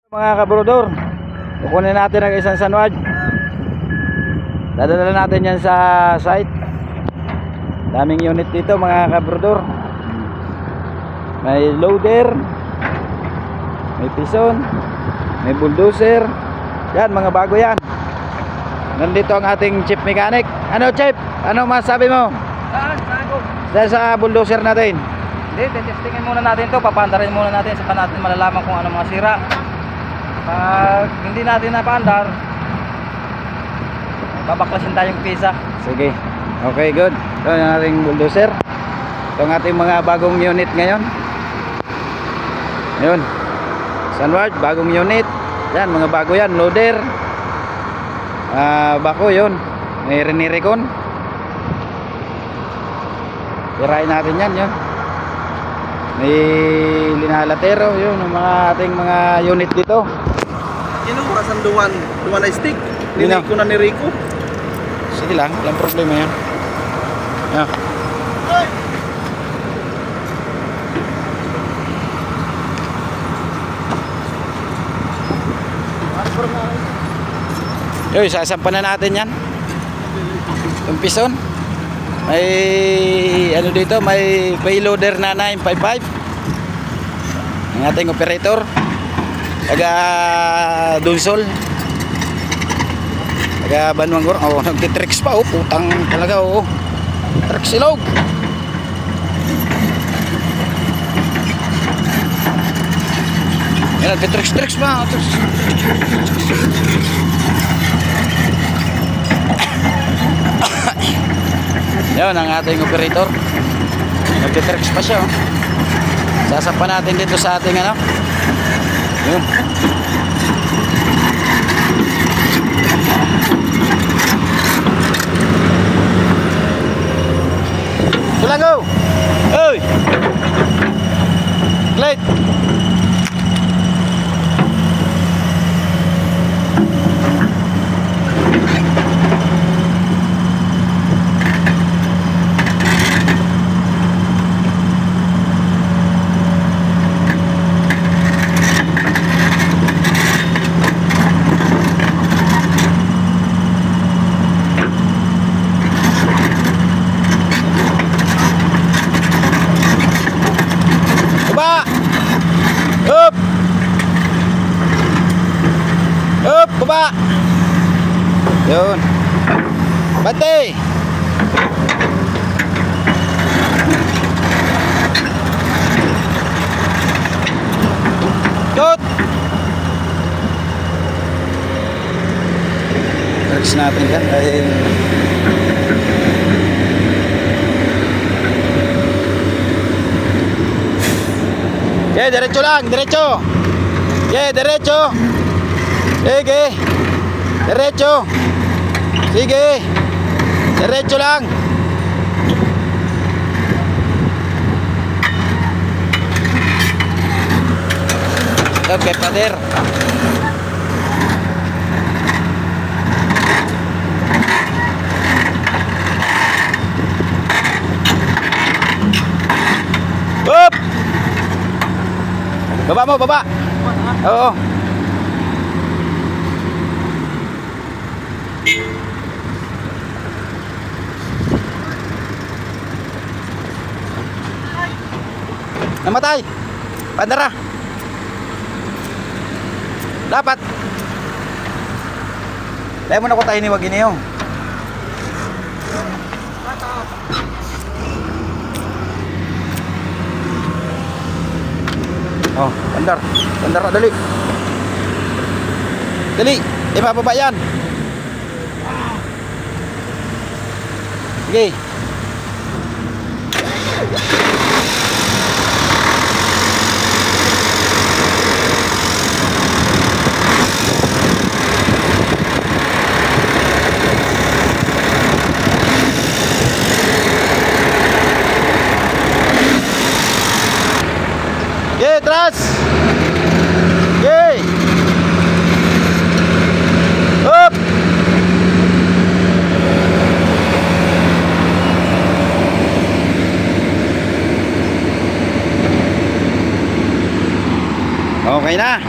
Mga kabrodor, kukunin natin ang isang sanwad. Dadala natin yan sa site. Daming unit dito mga kabrodor. May loader, may pison, may bulldozer. Yan, mga bago yan. Nandito ang ating chief mechanic. Ano chief? Ano masabi mo? Dahil sa bulldozer natin. Hindi, testingin muna natin to. Papandarin muna natin. Saka natin malalaman kung ano mga sira. Pag hindi natin napandar, babaklasin tayong pisa. Sige. Okay, good. Ito yung ating bulldozer. Ito ang ating mga bagong unit ngayon. Ayun. Sunward, bagong unit. Yan, mga bago yan. Loader. Bako yun. May Reniricon. Tirain natin yan. Yun. May linalatero. Yun, ang mga ating mga unit dito. Inuwasan duwan na stick. Nino? Nilico na ni Rico. Sige lang, walang problema yan. Yan. Yoy, sasampan na natin yan. Yung pison. May ano dito, may payloader na 955. Ang ating operator. Taga Dunsol. Taga Banwangor. Oh, nagtitricks pa. Oh, putang talaga. Oh. Tricks silog. Yan, nagtitricks pa. Yan ang ating operator. Nagtitricks pa siya. Oh. Sasampan natin dito sa ating ano. Yun. Tulang go. Oy. Glide. Baba. Yun. Bante. Dot. Tricks natin yan dahil okay, diretso lang, diretso. Okay, diretso. Sige. Diretso. Sige. Diretso lang. Okay, pader. Up. Baba mo, baba. Oo. Namatay. Pandara. Dapat. Dahil mo na ko tayo ni wag iniyo. Oh, pandar. Pandar na dali. Dali. Ibababa yan. Sige. Okay, tras. Okay. Up. Okay na.